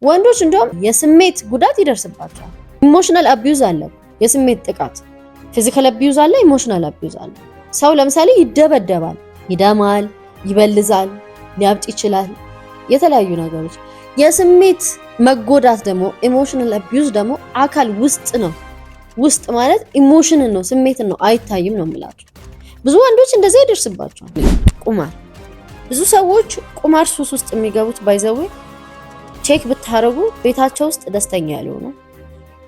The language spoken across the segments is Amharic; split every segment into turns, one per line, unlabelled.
ወንዶች እንደውም የስሜት ጉዳት ይደርስባቸዋል። ኢሞሽናል አቢዩዝ አለ፣ የስሜት ጥቃት፣ ፊዚካል አቢዩዝ አለ፣ ኢሞሽናል አቢዩዝ አለ። ሰው ለምሳሌ ይደበደባል፣ ይደማል፣ ይበልዛል፣ ሊያብጥ ይችላል፣ የተለያዩ ነገሮች። የስሜት መጎዳት ደግሞ ኢሞሽናል አቢዩዝ ደግሞ አካል ውስጥ ነው። ውስጥ ማለት ኢሞሽንን ነው፣ ስሜትን ነው፣ አይታይም ነው የምላቸው። ብዙ ወንዶች እንደዛ ይደርስባቸዋል። ቁማር፣ ብዙ ሰዎች ቁማር ሱስ ውስጥ የሚገቡት ባይዘዌ ቼክ ብታረጉ ቤታቸው ውስጥ ደስተኛ ያልሆኑ፣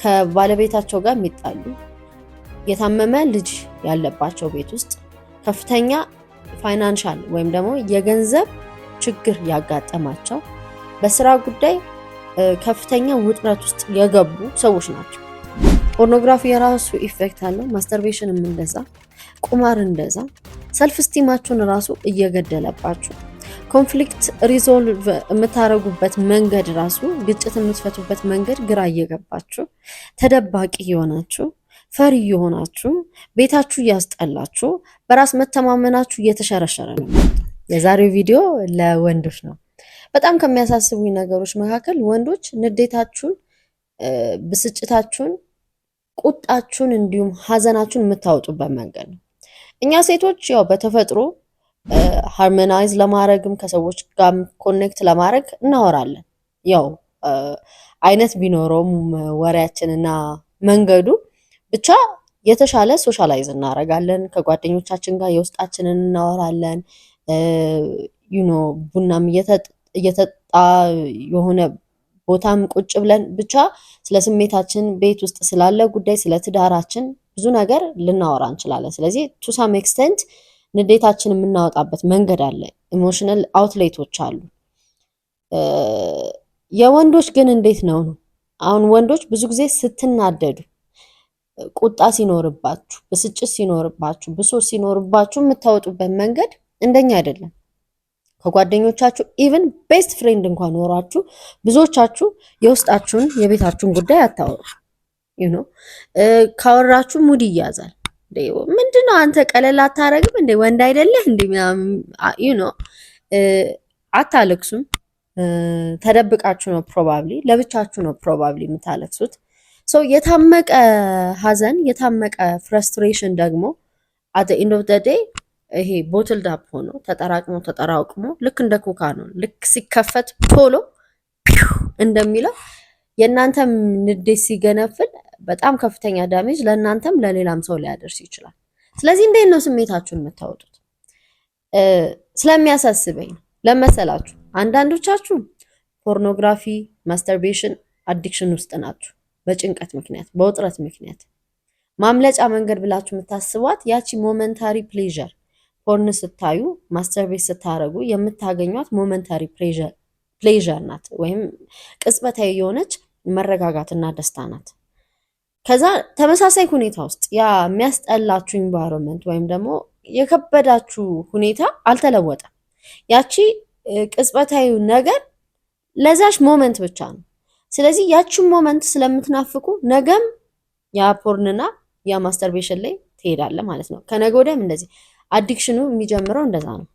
ከባለቤታቸው ጋር የሚጣሉ፣ የታመመ ልጅ ያለባቸው ቤት ውስጥ ከፍተኛ ፋይናንሻል ወይም ደግሞ የገንዘብ ችግር ያጋጠማቸው፣ በስራ ጉዳይ ከፍተኛ ውጥረት ውስጥ የገቡ ሰዎች ናቸው። ፖርኖግራፊ የራሱ ኢፌክት አለው። ማስተርቤሽንም እንደዛ፣ ቁማር እንደዛ። ሰልፍ ስቲማችሁን ራሱ እየገደለባችሁ፣ ኮንፍሊክት ሪዞልቭ የምታረጉበት መንገድ ራሱ ግጭት የምትፈቱበት መንገድ ግራ እየገባችሁ፣ ተደባቂ የሆናችሁ፣ ፈሪ የሆናችሁ፣ ቤታችሁ እያስጠላችሁ፣ በራስ መተማመናችሁ እየተሸረሸረ ነው። የዛሬው ቪዲዮ ለወንዶች ነው። በጣም ከሚያሳስቡኝ ነገሮች መካከል ወንዶች ንዴታችሁን፣ ብስጭታችሁን፣ ቁጣችሁን እንዲሁም ሀዘናችሁን የምታወጡበት መንገድ ነው። እኛ ሴቶች ያው በተፈጥሮ ሃርሞናይዝ ለማድረግም ከሰዎች ጋር ኮኔክት ለማድረግ እናወራለን። ያው አይነት ቢኖረውም ወሬያችንና መንገዱ ብቻ የተሻለ ሶሻላይዝ እናደርጋለን። ከጓደኞቻችን ጋር የውስጣችንን እናወራለን። ቡናም እየተጣ የሆነ ቦታም ቁጭ ብለን ብቻ ስለ ስሜታችን፣ ቤት ውስጥ ስላለ ጉዳይ፣ ስለ ትዳራችን ብዙ ነገር ልናወራ እንችላለን። ስለዚህ ቱ ሳም ኤክስተንት ንዴታችን የምናወጣበት መንገድ አለ። ኢሞሽናል አውትሌቶች አሉ። የወንዶች ግን እንዴት ነው? አሁን ወንዶች ብዙ ጊዜ ስትናደዱ፣ ቁጣ ሲኖርባችሁ፣ ብስጭት ሲኖርባችሁ፣ ብሶት ሲኖርባችሁ የምታወጡበት መንገድ እንደኛ አይደለም። ከጓደኞቻችሁ ኢቭን ቤስት ፍሬንድ እንኳን ኖሯችሁ ብዙዎቻችሁ የውስጣችሁን የቤታችሁን ጉዳይ አታወሩ። ካወራችሁ ሙድ ይያዛል። ምንድነው አንተ ቀለል አታረግም እንዴ? ወንድ አይደለህ እንዴ? አታለቅሱም። ተደብቃችሁ ነው ፕሮባብሊ፣ ለብቻችሁ ነው ፕሮባብሊ የምታለቅሱት። የታመቀ ሀዘን፣ የታመቀ ፍረስትሬሽን ደግሞ አት ዘ ኤንድ ኦፍ ዘ ዴይ ይሄ ቦትልድ አፕ ሆኖ ተጠራቅሞ ልክ እንደ ኮካ ነው። ልክ ሲከፈት ቶሎ እንደሚለው የእናንተም ንዴት ሲገነፍል በጣም ከፍተኛ ዳሜጅ ለእናንተም ለሌላም ሰው ሊያደርስ ይችላል። ስለዚህ እንዴት ነው ስሜታችሁን የምታወጡት? ስለሚያሳስበኝ ለመሰላችሁ አንዳንዶቻችሁ ፖርኖግራፊ፣ ማስተርቤሽን አዲክሽን ውስጥ ናችሁ። በጭንቀት ምክንያት፣ በውጥረት ምክንያት ማምለጫ መንገድ ብላችሁ የምታስቧት ያቺ ሞመንታሪ ፕሌዠር፣ ፖርን ስታዩ፣ ማስተርቤት ስታረጉ የምታገኟት ሞመንታሪ ፕሌዠር ናት፣ ወይም ቅጽበታዊ የሆነች መረጋጋትና ደስታ ናት። ከዛ ተመሳሳይ ሁኔታ ውስጥ ያ የሚያስጠላችሁ ኢንቫይሮንመንት ወይም ደግሞ የከበዳችሁ ሁኔታ አልተለወጠም። ያቺ ቅጽበታዊ ነገር ለዛች ሞመንት ብቻ ነው። ስለዚህ ያቺን ሞመንት ስለምትናፍቁ ነገም ያ ፖርንና ያ ማስተርቤሽን ላይ ትሄዳለ ማለት ነው። ከነገ ወዲያም እንደዚህ አዲክሽኑ የሚጀምረው እንደዛ ነው።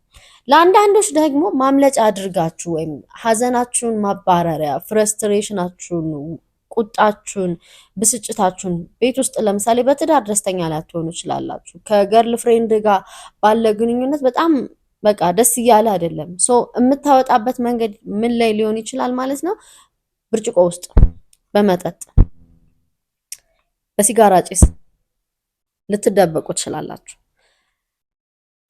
ለአንዳንዶች ደግሞ ማምለጫ አድርጋችሁ ወይም ሀዘናችሁን ማባረሪያ፣ ፍረስትሬሽናችሁን፣ ቁጣችሁን፣ ብስጭታችሁን ቤት ውስጥ ለምሳሌ በትዳር ደስተኛ ላትሆኑ ይችላላችሁ። ከገርል ፍሬንድ ጋር ባለ ግንኙነት በጣም በቃ ደስ እያለ አይደለም። የምታወጣበት መንገድ ምን ላይ ሊሆን ይችላል ማለት ነው? ብርጭቆ ውስጥ፣ በመጠጥ፣ በሲጋራ ጭስ ልትደበቁ ትችላላችሁ።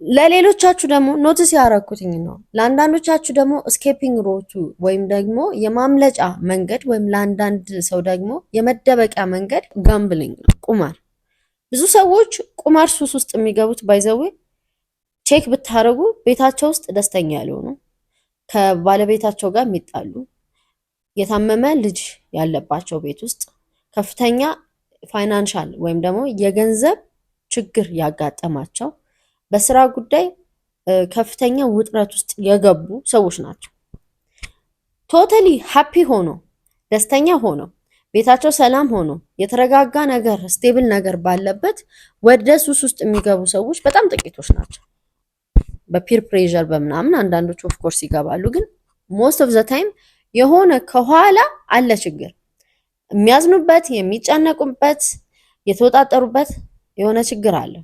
ለሌሎቻችሁ ደግሞ ኖቲስ ያደረኩትኝ ነው። ለአንዳንዶቻችሁ ደግሞ ስኬፒንግ ሮቱ ወይም ደግሞ የማምለጫ መንገድ ወይም ለአንዳንድ ሰው ደግሞ የመደበቂያ መንገድ ጋምብሊንግ ነው፣ ቁማር። ብዙ ሰዎች ቁማር ሱስ ውስጥ የሚገቡት ባይዘዌ ቼክ ብታረጉ ቤታቸው ውስጥ ደስተኛ ያልሆኑ፣ ከባለቤታቸው ጋር የሚጣሉ፣ የታመመ ልጅ ያለባቸው ቤት ውስጥ ከፍተኛ ፋይናንሻል ወይም ደግሞ የገንዘብ ችግር ያጋጠማቸው፣ በስራ ጉዳይ ከፍተኛ ውጥረት ውስጥ የገቡ ሰዎች ናቸው። ቶታሊ ሃፒ ሆኖ ደስተኛ ሆኖ ቤታቸው ሰላም ሆኖ የተረጋጋ ነገር ስቴብል ነገር ባለበት ወደ ሱስ ውስጥ የሚገቡ ሰዎች በጣም ጥቂቶች ናቸው። በፒር ፕሬዠር በምናምን አንዳንዶች ኦፍ ኮርስ ይገባሉ፣ ግን ሞስት ኦፍ ዘ ታይም የሆነ ከኋላ አለ ችግር፣ የሚያዝኑበት፣ የሚጨነቁበት፣ የተወጣጠሩበት የሆነ ችግር አለ።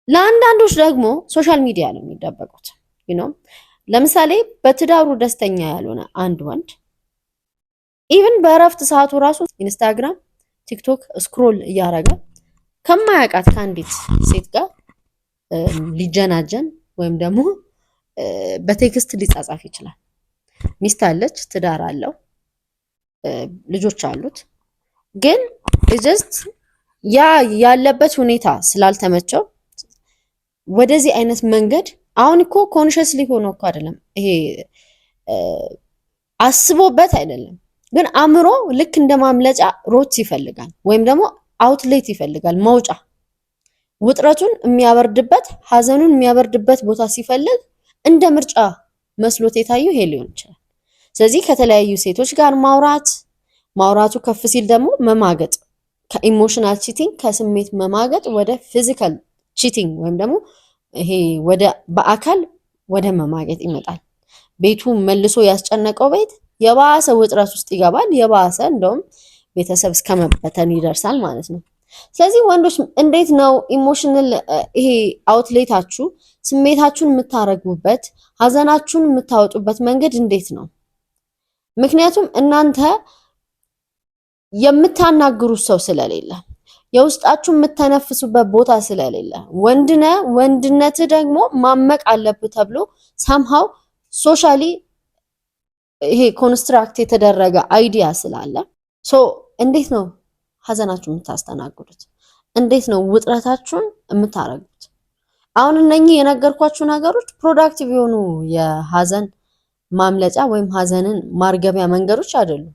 ለአንዳንዶች ደግሞ ሶሻል ሚዲያ ነው የሚደበቁት። ለምሳሌ በትዳሩ ደስተኛ ያልሆነ አንድ ወንድ ኢቭን በእረፍት ሰዓቱ ራሱ ኢንስታግራም፣ ቲክቶክ ስክሮል እያደረገ ከማያውቃት ከአንዲት ሴት ጋር ሊጀናጀን ወይም ደግሞ በቴክስት ሊጻጻፍ ይችላል። ሚስት አለች፣ ትዳር አለው፣ ልጆች አሉት። ግን ጀስት ያ ያለበት ሁኔታ ስላልተመቸው ወደዚህ አይነት መንገድ አሁን እኮ ኮንሽስሊ ሆኖ እኮ አይደለም ይሄ አስቦበት አይደለም፣ ግን አእምሮ ልክ እንደ ማምለጫ ሮት ይፈልጋል፣ ወይም ደግሞ አውትሌት ይፈልጋል፣ መውጫ ውጥረቱን የሚያበርድበት ሀዘኑን የሚያበርድበት ቦታ ሲፈልግ እንደ ምርጫ መስሎት የታየው ይሄ ሊሆን ይችላል። ስለዚህ ከተለያዩ ሴቶች ጋር ማውራቱ ከፍ ሲል ደግሞ መማገጥ፣ ከኢሞሽናል ቺቲንግ ከስሜት መማገጥ ወደ ፊዚካል ቺቲንግ ወይም ደግሞ ይሄ ወደ በአካል ወደ መማገጥ ይመጣል። ቤቱ መልሶ ያስጨነቀው ቤት የባሰ ውጥረት ውስጥ ይገባል። የባሰ እንደውም ቤተሰብ እስከ መበተን ይደርሳል ማለት ነው። ስለዚህ ወንዶች እንዴት ነው ኢሞሽናል ይሄ አውትሌታችሁ ስሜታችሁን የምታረጉበት ሀዘናችሁን የምታወጡበት መንገድ እንዴት ነው? ምክንያቱም እናንተ የምታናግሩት ሰው ስለሌለ የውስጣችሁ የምተነፍሱበት ቦታ ስለሌለ ወንድነት ደግሞ ማመቅ አለብህ ተብሎ ሳምሃው ሶሻሊ ይሄ ኮንስትራክት የተደረገ አይዲያ ስላለ እንዴት ነው ሀዘናችሁ የምታስተናግዱት? እንዴት ነው ውጥረታችሁን የምታረጉት? አሁን እነኚህ የነገርኳችሁ ነገሮች ፕሮዳክቲቭ የሆኑ የሀዘን ማምለጫ ወይም ሀዘንን ማርገቢያ መንገዶች አይደሉም።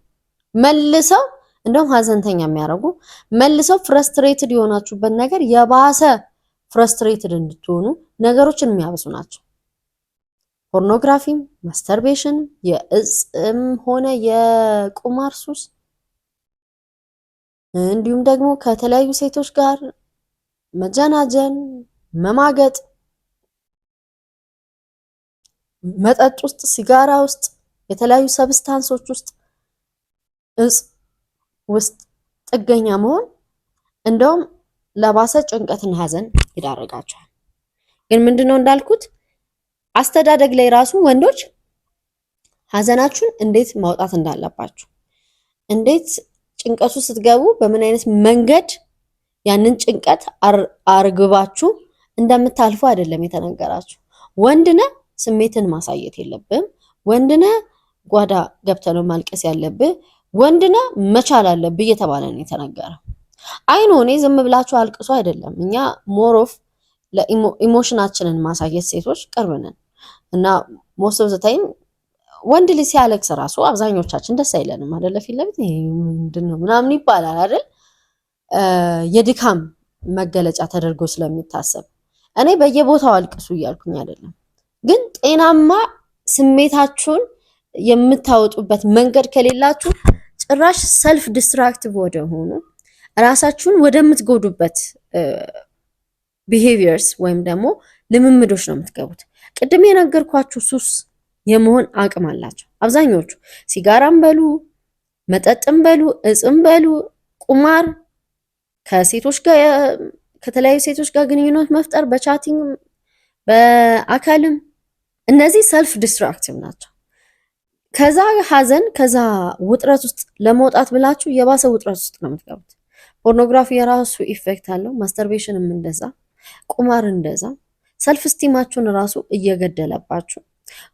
መልሰው እንደውም ሀዘንተኛ የሚያደርጉ መልሰው ፍረስትሬትድ የሆናችሁበት ነገር የባሰ ፍረስትሬትድ እንድትሆኑ ነገሮችን የሚያበሱ ናቸው። ፖርኖግራፊም፣ ማስተርቤሽን፣ የእጽም ሆነ የቁማር ሱስ እንዲሁም ደግሞ ከተለያዩ ሴቶች ጋር መጀናጀን፣ መማገጥ፣ መጠጥ ውስጥ፣ ሲጋራ ውስጥ፣ የተለያዩ ሰብስታንሶች ውስጥ፣ እጽ ውስጥ ጥገኛ መሆን እንደውም ለባሰ ጭንቀትና ሀዘን ይዳረጋቸዋል። ግን ምንድነው እንዳልኩት አስተዳደግ ላይ ራሱ ወንዶች ሀዘናችሁን እንዴት ማውጣት እንዳለባችሁ፣ እንዴት ጭንቀቱ ስትገቡ በምን አይነት መንገድ ያንን ጭንቀት አርግባችሁ እንደምታልፉ አይደለም የተነገራችሁ። ወንድነ ስሜትን ማሳየት የለብም። ወንድነ ጓዳ ገብተህ ነው ማልቀስ ያለብህ። ወንድነ መቻል አለብህ እየተባለ ነው የተነገረው። አይኖ እኔ ዝም ብላችሁ አልቅሱ አይደለም። እኛ ሞሮፍ ለኢሞሽናችንን ማሳየት ሴቶች ቅርብ ነን እና ሞስት ኦፍ ዘ ታይም ወንድ ልጅ ሲያለቅስ ራሱ አብዛኞቻችን ደስ አይለንም አይደለ? ፊት ለፊት ምንድነው ምናምን ይባላል አይደል? የድካም መገለጫ ተደርጎ ስለሚታሰብ እኔ በየቦታው አልቅሱ እያልኩኝ አይደለም፣ ግን ጤናማ ስሜታችሁን የምታወጡበት መንገድ ከሌላችሁ ጭራሽ ሰልፍ ዲስትራክቲቭ ወደ ሆኑ ራሳችሁን ወደምትጎዱበት ቢሄቪየርስ ወይም ደግሞ ልምምዶች ነው የምትገቡት። ቅድም የነገርኳችሁ ሱስ የመሆን አቅም አላቸው አብዛኞቹ። ሲጋራም በሉ መጠጥም በሉ እጽም በሉ ቁማር፣ ከሴቶች ጋር ከተለያዩ ሴቶች ጋር ግንኙነት መፍጠር በቻቲንግ በአካልም፣ እነዚህ ሰልፍ ዲስትራክቲቭ ናቸው። ከዛ ሀዘን ከዛ ውጥረት ውስጥ ለመውጣት ብላችሁ የባሰ ውጥረት ውስጥ ነው የምትገቡት። ፖርኖግራፊ የራሱ ኢፌክት አለው። ማስተርቤሽንም እንደዛ፣ ቁማር እንደዛ። ሰልፍ ስቲማችሁን ራሱ እየገደለባችሁ፣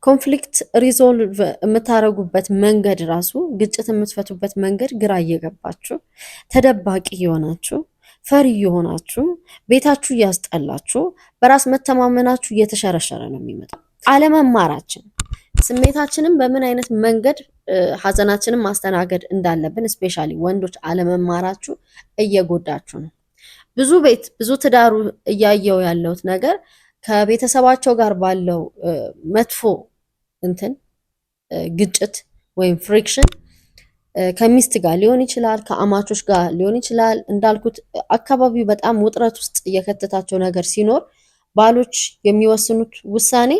ኮንፍሊክት ሪዞልቭ የምታረጉበት መንገድ ራሱ ግጭት የምትፈቱበት መንገድ ግራ እየገባችሁ፣ ተደባቂ የሆናችሁ፣ ፈሪ የሆናችሁ፣ ቤታችሁ እያስጠላችሁ፣ በራስ መተማመናችሁ እየተሸረሸረ ነው የሚመጣው። አለመማራችን ስሜታችንን በምን አይነት መንገድ ሀዘናችንን ማስተናገድ እንዳለብን ስፔሻሊ ወንዶች አለመማራችሁ እየጎዳችሁ ነው። ብዙ ትዳሩ እያየው ያለውት ነገር ከቤተሰባቸው ጋር ባለው መጥፎ ግጭት ወይም ፍሪክሽን ከሚስት ጋር ሊሆን ይችላል፣ ከአማቾች ጋር ሊሆን ይችላል። እንዳልኩት አካባቢው በጣም ውጥረት ውስጥ እየከተታቸው ነገር ሲኖር ባሎች የሚወስኑት ውሳኔ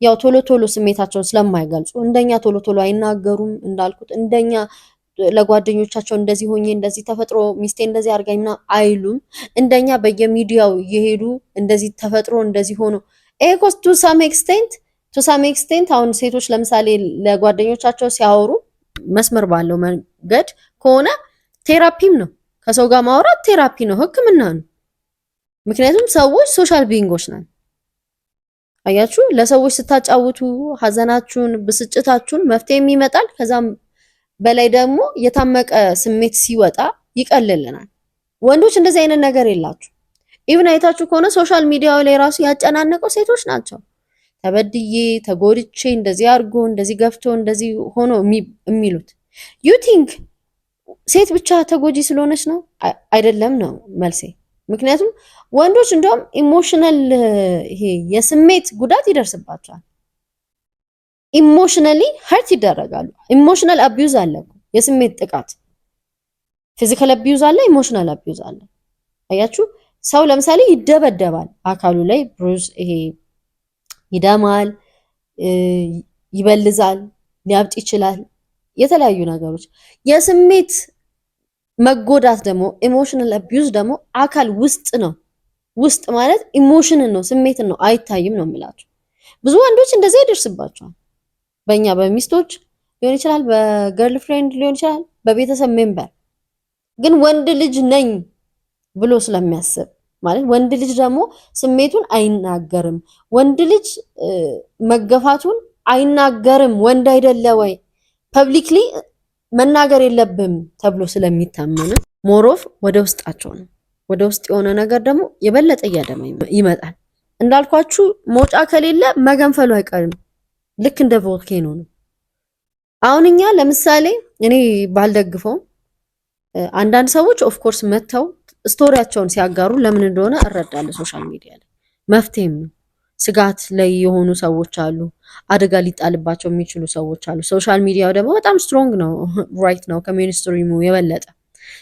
ያው ቶሎ ቶሎ ስሜታቸውን ስለማይገልጹ እንደኛ ቶሎ ቶሎ አይናገሩም። እንዳልኩት እንደኛ ለጓደኞቻቸው እንደዚህ ሆኜ እንደዚህ ተፈጥሮ ሚስቴ እንደዚህ አድርጋኝና አይሉም። እንደኛ በየሚዲያው እየሄዱ እንደዚህ ተፈጥሮ እንደዚህ ሆኖ ኤኮስ ቱ ሳም ኤክስቴንት አሁን ሴቶች ለምሳሌ ለጓደኞቻቸው ሲያወሩ መስመር ባለው መንገድ ከሆነ ቴራፒም ነው። ከሰው ጋር ማውራት ቴራፒ ነው፣ ሕክምና ነው። ምክንያቱም ሰዎች ሶሻል ቢንጎች ነን። አያችሁ፣ ለሰዎች ስታጫውቱ ሀዘናችሁን፣ ብስጭታችሁን መፍትሄም ይመጣል። ከዛም በላይ ደግሞ የታመቀ ስሜት ሲወጣ ይቀልልናል። ወንዶች እንደዚህ አይነት ነገር የላችሁ። ኢቭን አይታችሁ ከሆነ ሶሻል ሚዲያው ላይ ራሱ ያጨናነቀው ሴቶች ናቸው። ተበድዬ ተጎድቼ እንደዚህ አድርጎ እንደዚህ ገፍቶ እንደዚህ ሆኖ የሚሉት ዩ ቲንክ ሴት ብቻ ተጎጂ ስለሆነች ነው? አይደለም ነው መልሴ። ምክንያቱም ወንዶች እንደውም ኢሞሽናል ይሄ የስሜት ጉዳት ይደርስባቸዋል። ኢሞሽናሊ ሀርት ይደረጋሉ። ኢሞሽናል አቢዩዝ አለ፣ የስሜት ጥቃት። ፊዚካል አቢዩዝ አለ፣ ኢሞሽናል አቢዩዝ አለ። አያችሁ፣ ሰው ለምሳሌ ይደበደባል፣ አካሉ ላይ ብሩዝ፣ ይሄ ይደማል፣ ይበልዛል፣ ሊያብጥ ይችላል፣ የተለያዩ ነገሮች። የስሜት መጎዳት ደግሞ ኢሞሽናል አቢዩዝ ደግሞ አካል ውስጥ ነው። ውስጥ ማለት ኢሞሽንን ነው፣ ስሜትን ነው፣ አይታይም ነው የምላቸው። ብዙ ወንዶች እንደዚህ ይደርስባቸዋል። በእኛ በሚስቶች ሊሆን ይችላል፣ በገርል ፍሬንድ ሊሆን ይችላል፣ በቤተሰብ ሜምበር። ግን ወንድ ልጅ ነኝ ብሎ ስለሚያስብ ማለት ወንድ ልጅ ደግሞ ስሜቱን አይናገርም፣ ወንድ ልጅ መገፋቱን አይናገርም፣ ወንድ አይደለ ወይ ፐብሊክሊ መናገር የለብም ተብሎ ስለሚታመኑ ሞሮፍ ወደ ውስጣቸው ነው። ወደ ውስጥ የሆነ ነገር ደግሞ የበለጠ እያደማ ይመጣል። እንዳልኳችሁ መውጫ ከሌለ መገንፈሉ አይቀርም። ልክ እንደ ቮልኬኖ ነው። አሁን እኛ ለምሳሌ እኔ ባልደግፈው አንዳንድ ሰዎች ኦፍኮርስ መተው ስቶሪያቸውን ሲያጋሩ ለምን እንደሆነ እረዳለሁ። ሶሻል ሚዲያ ላይ መፍትሄም ነው። ስጋት ላይ የሆኑ ሰዎች አሉ፣ አደጋ ሊጣልባቸው የሚችሉ ሰዎች አሉ። ሶሻል ሚዲያው ደግሞ በጣም ስትሮንግ ነው፣ ራይት ነው ከሜንስትሪሙ የበለጠ።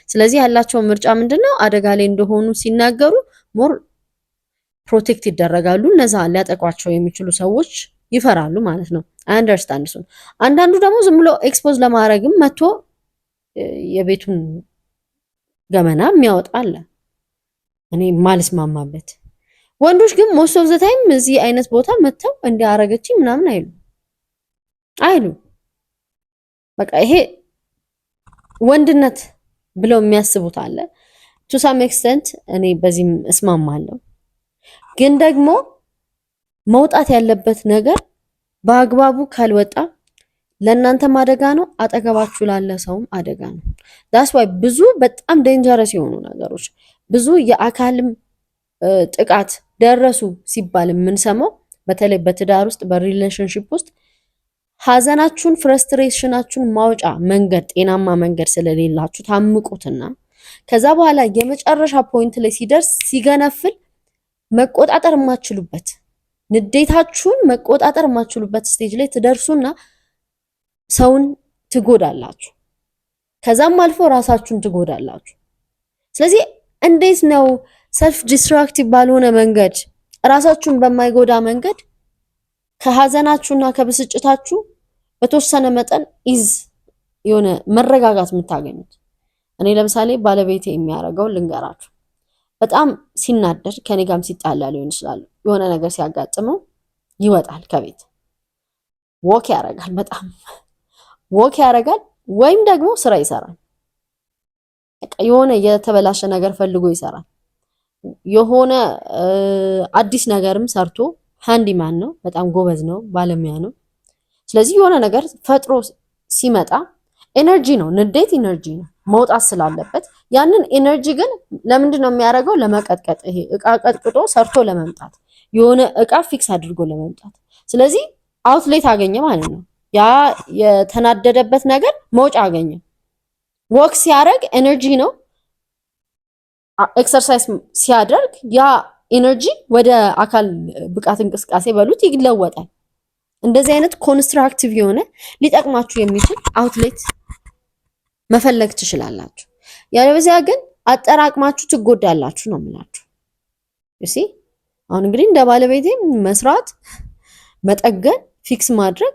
ስለዚህ ያላቸው ምርጫ ምንድነው? አደጋ ላይ እንደሆኑ ሲናገሩ ሞር ፕሮቴክት ይደረጋሉ። እነዛ ሊያጠቋቸው የሚችሉ ሰዎች ይፈራሉ ማለት ነው። አንደርስታንድ እሱን። አንዳንዱ ደግሞ ዝም ብሎ ኤክስፖዝ ለማድረግም መጥቶ የቤቱን ገመና የሚያወጣ አለ፣ እኔ ማልስማማበት። ወንዶች ግን ሞስት ኦፍ ዘ ታይም እዚህ አይነት ቦታ መጥተው እንዲያረገችኝ ምናምን አይሉ። በቃ ይሄ ወንድነት ብለው የሚያስቡት አለ። ቱ ሳም ኤክስተንት እኔ በዚህም እስማማለሁ። ግን ደግሞ መውጣት ያለበት ነገር በአግባቡ ካልወጣ ለእናንተም አደጋ ነው፣ አጠገባችሁ ላለ ሰውም አደጋ ነው። ዳስ ዋይ ብዙ በጣም ዴንጀረስ የሆኑ ነገሮች ብዙ የአካልም ጥቃት ደረሱ ሲባል የምንሰማው በተለይ በትዳር ውስጥ በሪሌሽንሺፕ ውስጥ ሀዘናችሁን ፍረስትሬሽናችሁን ማውጫ መንገድ ጤናማ መንገድ ስለሌላችሁ ታምቁትና ከዛ በኋላ የመጨረሻ ፖይንት ላይ ሲደርስ ሲገነፍል መቆጣጠር የማትችሉበት ንዴታችሁን መቆጣጠር የማትችሉበት ስቴጅ ላይ ትደርሱና ሰውን ትጎዳላችሁ። ከዛም አልፎ ራሳችሁን ትጎዳላችሁ። ስለዚህ እንዴት ነው ሰልፍ ዲስትራክቲቭ ባልሆነ መንገድ ራሳችሁን በማይጎዳ መንገድ ከሀዘናችሁና ከብስጭታችሁ በተወሰነ መጠን የሆነ መረጋጋት የምታገኙት? እኔ ለምሳሌ ባለቤቴ የሚያደርገው ልንገራችሁ። በጣም ሲናደድ ከኔ ጋርም ሲጣላ ሊሆን ይችላል፣ የሆነ ነገር ሲያጋጥመው ይወጣል ከቤት ወክ ያደርጋል፣ በጣም ወክ ያደርጋል፣ ወይም ደግሞ ስራ ይሰራል። የሆነ የተበላሸ ነገር ፈልጎ ይሰራል። የሆነ አዲስ ነገርም ሰርቶ ሃንዲማን ነው፣ በጣም ጎበዝ ነው፣ ባለሙያ ነው። ስለዚህ የሆነ ነገር ፈጥሮ ሲመጣ ኤነርጂ ነው፣ ንዴት ኤነርጂ ነው፣ መውጣት ስላለበት ያንን ኤነርጂ ግን ለምንድን ነው የሚያደርገው? ለመቀጥቀጥ፣ ይሄ እቃ ቀጥቅጦ ሰርቶ ለመምጣት፣ የሆነ እቃ ፊክስ አድርጎ ለመምጣት። ስለዚህ አውትሌት አገኘ ማለት ነው። ያ የተናደደበት ነገር መውጫ አገኘ። ወክ ሲያደርግ ኤነርጂ ነው። ኤክሰርሳይዝ ሲያደርግ ያ ኤነርጂ ወደ አካል ብቃት እንቅስቃሴ በሉት ይለወጣል። እንደዚህ አይነት ኮንስትራክቲቭ የሆነ ሊጠቅማችሁ የሚችል አውትሌት መፈለግ ትችላላችሁ። ያለበዚያ ግን አጠራቅማችሁ ትጎዳላችሁ ነው የምላችሁ። እሺ አሁን እንግዲህ እንደ ባለቤቴ መስራት መጠገን፣ ፊክስ ማድረግ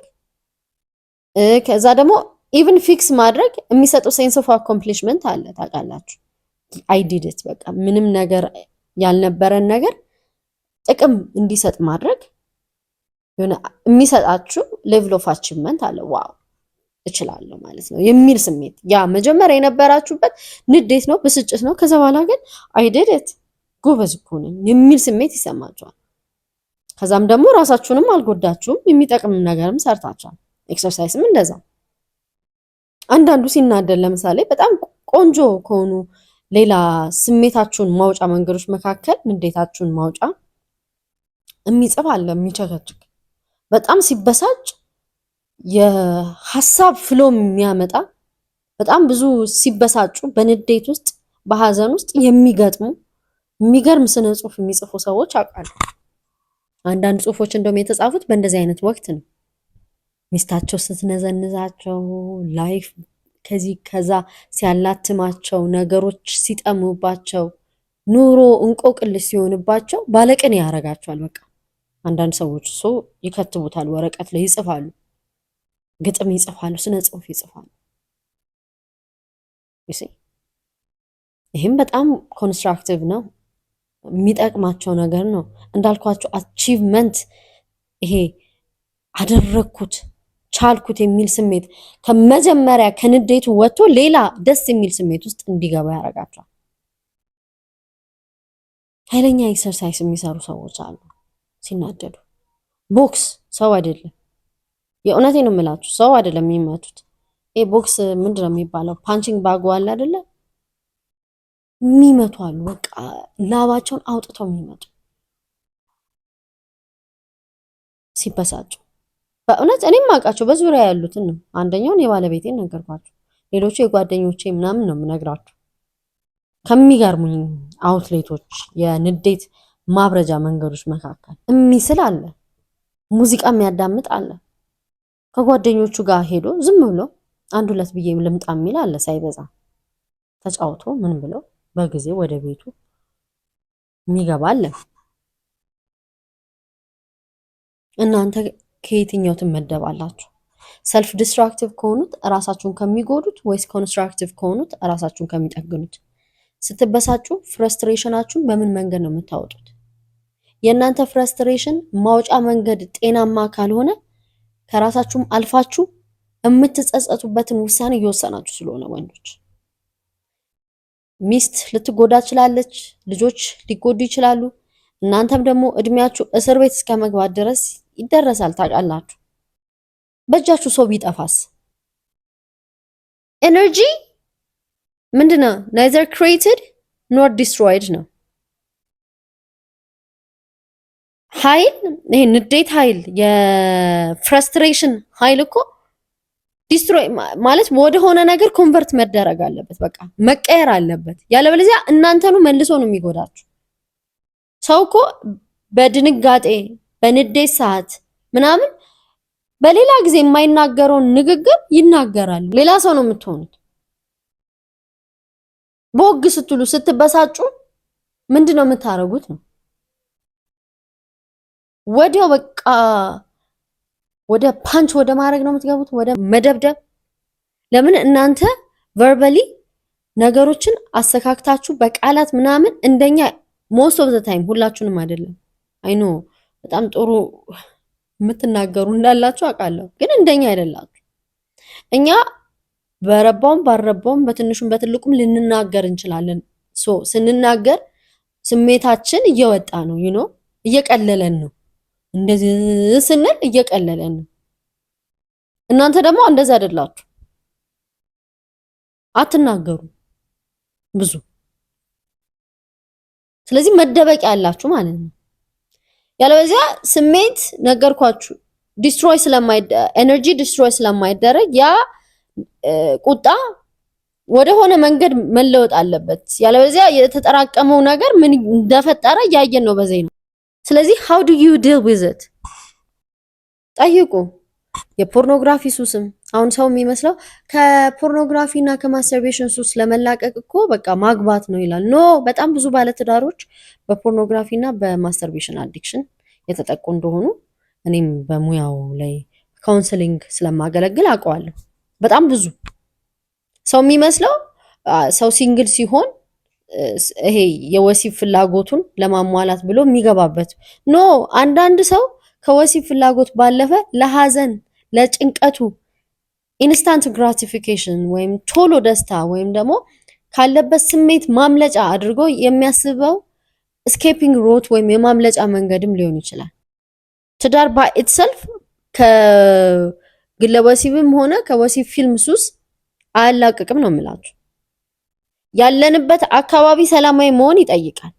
ከዛ ደግሞ ኢቭን ፊክስ ማድረግ የሚሰጠው ሴንስ ኦፍ አኮምፕሊሽመንት አለ ታውቃላችሁ። አይ ዲድ ኢት በቃ ምንም ነገር ያልነበረን ነገር ጥቅም እንዲሰጥ ማድረግ የሆነ የሚሰጣችሁ ሌቭል ኦፍ አቺቭመንት አለ። ዋው እችላለሁ ማለት ነው የሚል ስሜት ያ መጀመሪያ የነበራችሁበት ንዴት ነው፣ ብስጭት ነው። ከዛ በኋላ ግን አይ ዲድ ኢት ጎበዝ እኮ ነኝ የሚል ስሜት ይሰማችኋል። ከዛም ደግሞ ራሳችሁንም አልጎዳችሁም፣ የሚጠቅም ነገርም ሰርታችኋል። ኤክሰርሳይስም እንደዛ። አንዳንዱ ሲናደድ ለምሳሌ በጣም ቆንጆ ከሆኑ ሌላ ስሜታችሁን ማውጫ መንገዶች መካከል ንዴታችሁን ማውጫ የሚጽፍ አለ፣ የሚቸከችክ በጣም ሲበሳጭ የሐሳብ ፍሎ የሚያመጣ በጣም ብዙ ሲበሳጩ በንዴት ውስጥ በሐዘን ውስጥ የሚገጥሙ የሚገርም ስነ ጽሁፍ የሚጽፉ ሰዎች አውቃለሁ። አንዳንድ ጽሁፎች እንደውም የተጻፉት በእንደዚህ አይነት ወቅት ነው። ሚስታቸው ስትነዘንዛቸው፣ ላይፍ ከዚህ ከዛ ሲያላትማቸው፣ ነገሮች ሲጠሙባቸው፣ ኑሮ እንቆቅልሽ ሲሆንባቸው ባለቅኔ ያደርጋቸዋል። በቃ አንዳንድ ሰዎች እሱ ይከትቡታል፣ ወረቀት ላይ ይጽፋሉ፣ ግጥም ይጽፋሉ፣ ስነ ጽሁፍ ይጽፋሉ። ይህም በጣም ኮንስትራክቲቭ ነው፣ የሚጠቅማቸው ነገር ነው። እንዳልኳቸው አቺቭመንት ይሄ አደረግኩት ቻልኩት የሚል ስሜት ከመጀመሪያ ከንዴቱ ወጥቶ ሌላ ደስ የሚል ስሜት ውስጥ እንዲገባ ያደርጋቸዋል። ኃይለኛ ኤክሰርሳይዝ የሚሰሩ ሰዎች አሉ ሲናደዱ። ቦክስ ሰው አይደለም፣ የእውነቴ ነው የምላችሁ፣ ሰው አይደለም የሚመቱት። ይሄ ቦክስ ምንድነው የሚባለው? ፓንቺንግ ባግ አለ አይደለ? የሚመቱ አሉ። በቃ ላባቸውን አውጥተው የሚመጡ ሲበሳጩ። በእውነት እኔም አውቃቸው በዙሪያ ያሉትን ነው። አንደኛውን የባለቤቴን ነገርኳቸው፣ ሌሎቹ የጓደኞቼ ምናምን ነው የምነግራቸው። ከሚገርሙኝ አውትሌቶች የንዴት ማብረጃ መንገዶች መካከል የሚስል አለ፣ ሙዚቃ የሚያዳምጥ አለ፣ ከጓደኞቹ ጋር ሄዶ ዝም ብሎ አንድ ሁለት ብዬ ልምጣ የሚል አለ፣ ሳይበዛ ተጫውቶ ምን ብሎ በጊዜ ወደ ቤቱ የሚገባ አለ። እናንተ ከየትኛው ትመደባላችሁ? ሰልፍ ዲስትራክቲቭ ከሆኑት ራሳችሁን ከሚጎዱት ወይስ ኮንስትራክቲቭ ከሆኑት ራሳችሁን ከሚጠግኑት? ስትበሳጩ ፍረስትሬሽናችሁን በምን መንገድ ነው የምታወጡት? የእናንተ ፍረስትሬሽን ማውጫ መንገድ ጤናማ ካልሆነ ከራሳችሁም አልፋችሁ የምትጸጸቱበትን ውሳኔ እየወሰናችሁ ስለሆነ ወንዶች፣ ሚስት ልትጎዳ ትችላለች፣ ልጆች ሊጎዱ ይችላሉ። እናንተም ደግሞ እድሜያችሁ እስር ቤት እስከ መግባት ድረስ ይደረሳል። ታውቃላችሁ። በእጃችሁ ሰው ቢጠፋስ? ኤነርጂ ምንድነው? ናይዘር ክሬትድ ኖር ዲስትሮይድ ነው። ኃይል፣ ይሄ ንዴት ኃይል፣ የፍረስትሬሽን ኃይል እኮ ዲስትሮይ ማለት ወደሆነ ነገር ኮንቨርት መደረግ አለበት። በቃ መቀየር አለበት። ያለበለዚያ እናንተኑ መልሶ ነው የሚጎዳችሁ። ሰው እኮ በድንጋጤ በንዴት ሰዓት ምናምን በሌላ ጊዜ የማይናገረውን ንግግር ይናገራል። ሌላ ሰው ነው የምትሆኑት። በወግ ስትሉ ስትበሳጩ ምንድነው የምታረጉት ነው? ወዲያው በቃ ወደ ፓንች ወደ ማድረግ ነው የምትገቡት፣ ወደ መደብደብ። ለምን? እናንተ ቨርባሊ ነገሮችን አስተካክታችሁ በቃላት ምናምን እንደኛ ሞስት ኦፍ ዘ ታይም፣ ሁላችሁንም አይደለም፣ አይኖ በጣም ጥሩ የምትናገሩ እንዳላችሁ አውቃለሁ፣ ግን እንደኛ አይደላችሁ። እኛ በረባውም ባረባውም በትንሹም በትልቁም ልንናገር እንችላለን። ስንናገር ስሜታችን እየወጣ ነው፣ እየቀለለን ነው። እንደዚህ ስንል እየቀለለን ነው። እናንተ ደግሞ እንደዛ አይደላችሁ፣ አትናገሩ ብዙ። ስለዚህ መደበቂያ ያላችሁ ማለት ነው። ያለበዚያ ስሜት ነገርኳችሁ ዲስትሮይ ኤነርጂ ዲስትሮይ ስለማይደረግ ያ ቁጣ ወደሆነ መንገድ መለወጥ አለበት። ያለበዚያ የተጠራቀመው ነገር ምን እንደፈጠረ እያየን ነው በዜና። ስለዚህ how do you deal with it ጠይቁ። የፖርኖግራፊ ሱስም አሁን ሰው የሚመስለው ከፖርኖግራፊ እና ከማስተርቤሽን ሱስ ለመላቀቅ እኮ በቃ ማግባት ነው ይላል። ኖ፣ በጣም ብዙ ባለትዳሮች በፖርኖግራፊ እና በማስተርቤሽን አዲክሽን የተጠቁ እንደሆኑ እኔም በሙያው ላይ ካውንስሊንግ ስለማገለግል አውቀዋለሁ። በጣም ብዙ ሰው የሚመስለው ሰው ሲንግል ሲሆን ይሄ የወሲብ ፍላጎቱን ለማሟላት ብሎ የሚገባበት ኖ። አንዳንድ ሰው ከወሲብ ፍላጎት ባለፈ ለሐዘን ለጭንቀቱ ኢንስታንት ግራቲፊኬሽን ወይም ቶሎ ደስታ ወይም ደግሞ ካለበት ስሜት ማምለጫ አድርጎ የሚያስበው ስኬፒንግ ሮት ወይም የማምለጫ መንገድም ሊሆን ይችላል። ትዳር ባይ ኢትሰልፍ ከግለ ወሲብም ሆነ ከወሲብ ፊልም ሱስ አያላቅቅም ነው የምላችሁ። ያለንበት አካባቢ ሰላማዊ መሆን ይጠይቃል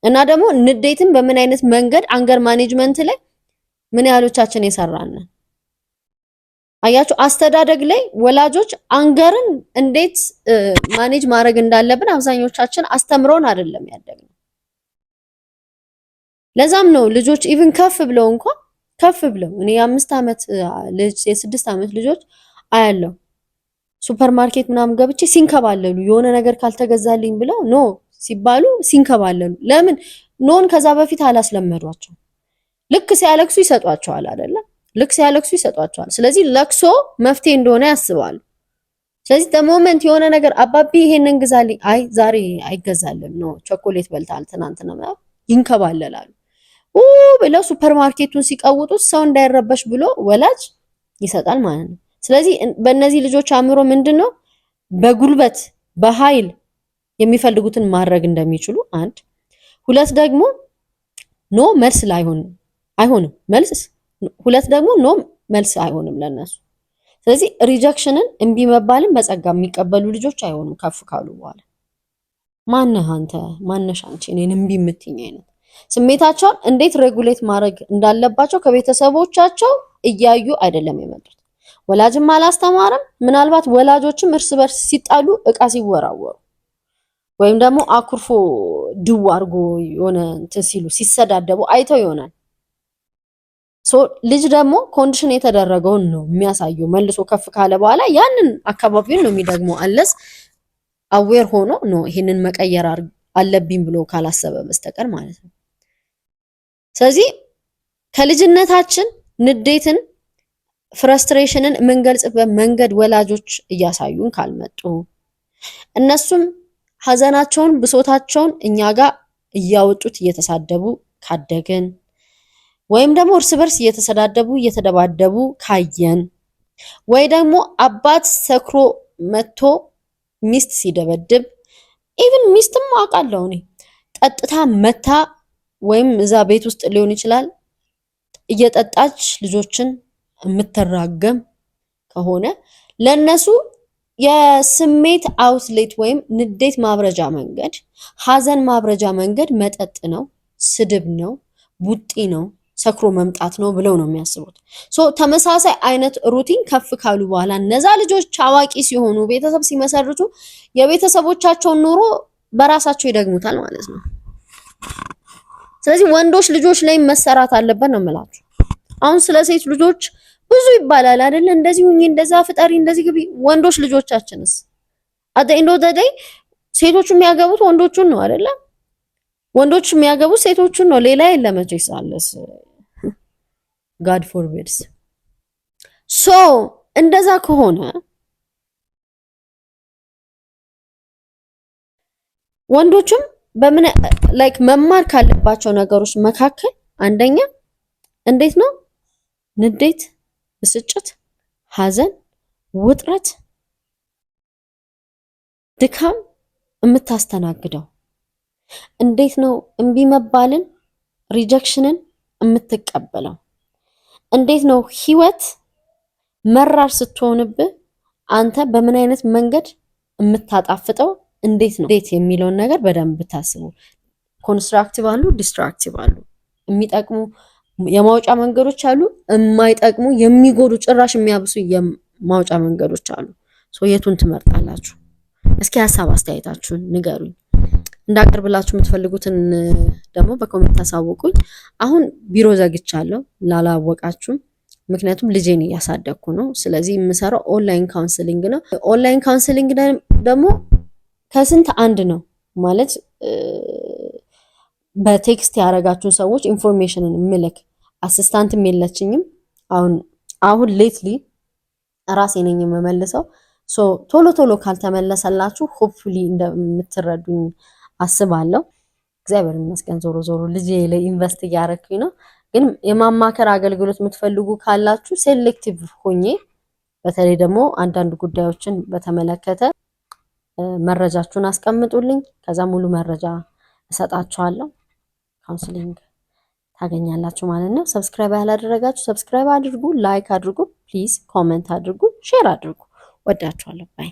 እና ደግሞ ንዴትን በምን አይነት መንገድ አንገር ማኔጅመንት ላይ ምን ያህሎቻችን የሰራን አያችሁ። አስተዳደግ ላይ ወላጆች አንገርን እንዴት ማኔጅ ማድረግ እንዳለብን አብዛኞቻችን አስተምሮን አይደለም ያደግነው። ለዛም ነው ልጆች ኢቭን ከፍ ብለው እኔ የ5 ዓመት ልጅ የ6 ዓመት ልጆች አያለው ሱፐርማርኬት ምናምን ገብቼ ሲንከባለሉ የሆነ ነገር ካልተገዛልኝ ብለው ኖ ሲባሉ ሲንከባለሉ። ለምን ኖን ከዛ በፊት አላስለመዷቸው። ልክ ሲያለቅሱ ይሰጧቸዋል አይደለ? ልክ ሲያለቅሱ ይሰጧቸዋል። ስለዚህ ለቅሶ መፍትሄ እንደሆነ ያስባሉ። ስለዚህ በሞመንት የሆነ ነገር አባቢ ይሄንን ግዛልኝ፣ አይ ዛሬ አይገዛልም፣ ኖ ቾኮሌት በልታል ትናንትና፣ ይንከባለላሉ። ብለው ሱፐርማርኬቱን ሲቀውጡት ሰው እንዳይረበሽ ብሎ ወላጅ ይሰጣል ማለት ነው። ስለዚህ በእነዚህ ልጆች አእምሮ ምንድነው በጉልበት በኃይል የሚፈልጉትን ማድረግ እንደሚችሉ አንድ፣ ሁለት ደግሞ ኖ መልስ አይሆንም መልስ፣ ሁለት ደግሞ ኖ መልስ አይሆንም ለነሱ። ስለዚህ ሪጀክሽንን እምቢ መባልን በጸጋ የሚቀበሉ ልጆች አይሆኑም ከፍ ካሉ በኋላ። ማነህ አንተ ማነሽ አንቺ እኔን እምቢ የምትይኝ አይነት ስሜታቸውን እንዴት ሬጉሌት ማድረግ እንዳለባቸው ከቤተሰቦቻቸው እያዩ አይደለም የመጡት። ወላጅም አላስተማረም። ምናልባት ወላጆችም እርስ በርስ ሲጣሉ እቃ ሲወራወሩ ወይም ደግሞ አኩርፎ ድው አድርጎ የሆነ እንትን ሲሉ ሲሰዳደቡ አይተው ይሆናል። ልጅ ደግሞ ኮንዲሽን የተደረገውን ነው የሚያሳየው። መልሶ ከፍ ካለ በኋላ ያንን አካባቢውን ነው የሚደግመው። አለስ አዌር ሆኖ ነው ይሄንን መቀየር አለብኝ ብሎ ካላሰበ በስተቀር ማለት ነው። ስለዚህ ከልጅነታችን ንዴትን ፍረስትሬሽንን የምንገልጽበት መንገድ ወላጆች እያሳዩን ካልመጡ እነሱም ሀዘናቸውን ብሶታቸውን እኛ ጋር እያወጡት እየተሳደቡ ካደግን ወይም ደግሞ እርስ በርስ እየተሰዳደቡ እየተደባደቡ ካየን ወይ ደግሞ አባት ሰክሮ መጥቶ ሚስት ሲደበድብ ኢቭን ሚስትም አውቃለሁ እኔ ጠጥታ መታ ወይም እዛ ቤት ውስጥ ሊሆን ይችላል እየጠጣች ልጆችን የምትራገም ከሆነ ለነሱ የስሜት አውትሌት ወይም ንዴት ማብረጃ መንገድ፣ ሀዘን ማብረጃ መንገድ መጠጥ ነው፣ ስድብ ነው፣ ቡጢ ነው፣ ሰክሮ መምጣት ነው ብለው ነው የሚያስቡት። ተመሳሳይ አይነት ሩቲን ከፍ ካሉ በኋላ እነዛ ልጆች አዋቂ ሲሆኑ ቤተሰብ ሲመሰርቱ የቤተሰቦቻቸውን ኑሮ በራሳቸው ይደግሙታል ማለት ነው። ስለዚህ ወንዶች ልጆች ላይ መሰራት አለበት ነው የምላችሁ። አሁን ስለ ሴት ልጆች ብዙ ይባላል አይደል? እንደዚህ ሁኚ፣ እንደዛ ፍጠሪ፣ እንደዚህ ግቢ። ወንዶች ልጆቻችንስ አት ኤንድ ኦፍ ዘ ዴይ ሴቶቹ የሚያገቡት ወንዶቹን ነው አይደለ? ወንዶች የሚያገቡት ሴቶቹን ነው። ሌላ የለም መቼስ አለስ ጋድ ፎርቢድስ። እንደዛ ከሆነ ወንዶችም በምን ላይክ መማር ካለባቸው ነገሮች መካከል አንደኛ እንዴት ነው ንዴት፣ ብስጭት፣ ሀዘን፣ ውጥረት፣ ድካም የምታስተናግደው? እንዴት ነው እምቢ መባልን ሪጀክሽንን የምትቀበለው? እንዴት ነው ህይወት መራር ስትሆንብህ አንተ በምን አይነት መንገድ የምታጣፍጠው? እንዴት ነው የሚለውን ነገር በደንብ ብታስቡ። ኮንስትራክቲቭ አሉ፣ ዲስትራክቲቭ አሉ። የሚጠቅሙ የማውጫ መንገዶች አሉ፣ የማይጠቅሙ የሚጎዱ ጭራሽ የሚያብሱ የማውጫ መንገዶች አሉ። የቱን ትመርጣላችሁ? እስኪ ሀሳብ አስተያየታችሁን ንገሩኝ። እንዳቀርብላችሁ የምትፈልጉትን ደግሞ በኮሜንት ታሳውቁኝ። አሁን ቢሮ ዘግቻለሁ ላላወቃችሁም፣ ምክንያቱም ልጄን እያሳደግኩ ነው። ስለዚህ የምሰራው ኦንላይን ካውንስሊንግ ነው። ኦንላይን ካውንስሊንግ ደግሞ ከስንት አንድ ነው ማለት በቴክስት ያደረጋችሁን ሰዎች ኢንፎርሜሽንን ምልክ አሲስታንትም የለችኝም። አሁን ሌትሊ ራሴ ነኝ የምመልሰው። ሶ ቶሎ ቶሎ ካልተመለሰላችሁ ሆፕፉሊ እንደምትረዱኝ አስባለሁ። እግዚአብሔር ይመስገን ዞሮ ዞሮ ልጄ ላይ ኢንቨስት እያደረኩኝ ነው። ግን የማማከር አገልግሎት የምትፈልጉ ካላችሁ ሴሌክቲቭ ሆኜ በተለይ ደግሞ አንዳንድ ጉዳዮችን በተመለከተ መረጃችሁን አስቀምጡልኝ። ከዛ ሙሉ መረጃ እሰጣችኋለሁ። ካውንስሊንግ ታገኛላችሁ ማለት ነው። ሰብስክራይብ ያላደረጋችሁ ሰብስክራይብ አድርጉ፣ ላይክ አድርጉ፣ ፕሊዝ ኮሜንት አድርጉ፣ ሼር አድርጉ። ወዳችኋለሁ። ባይ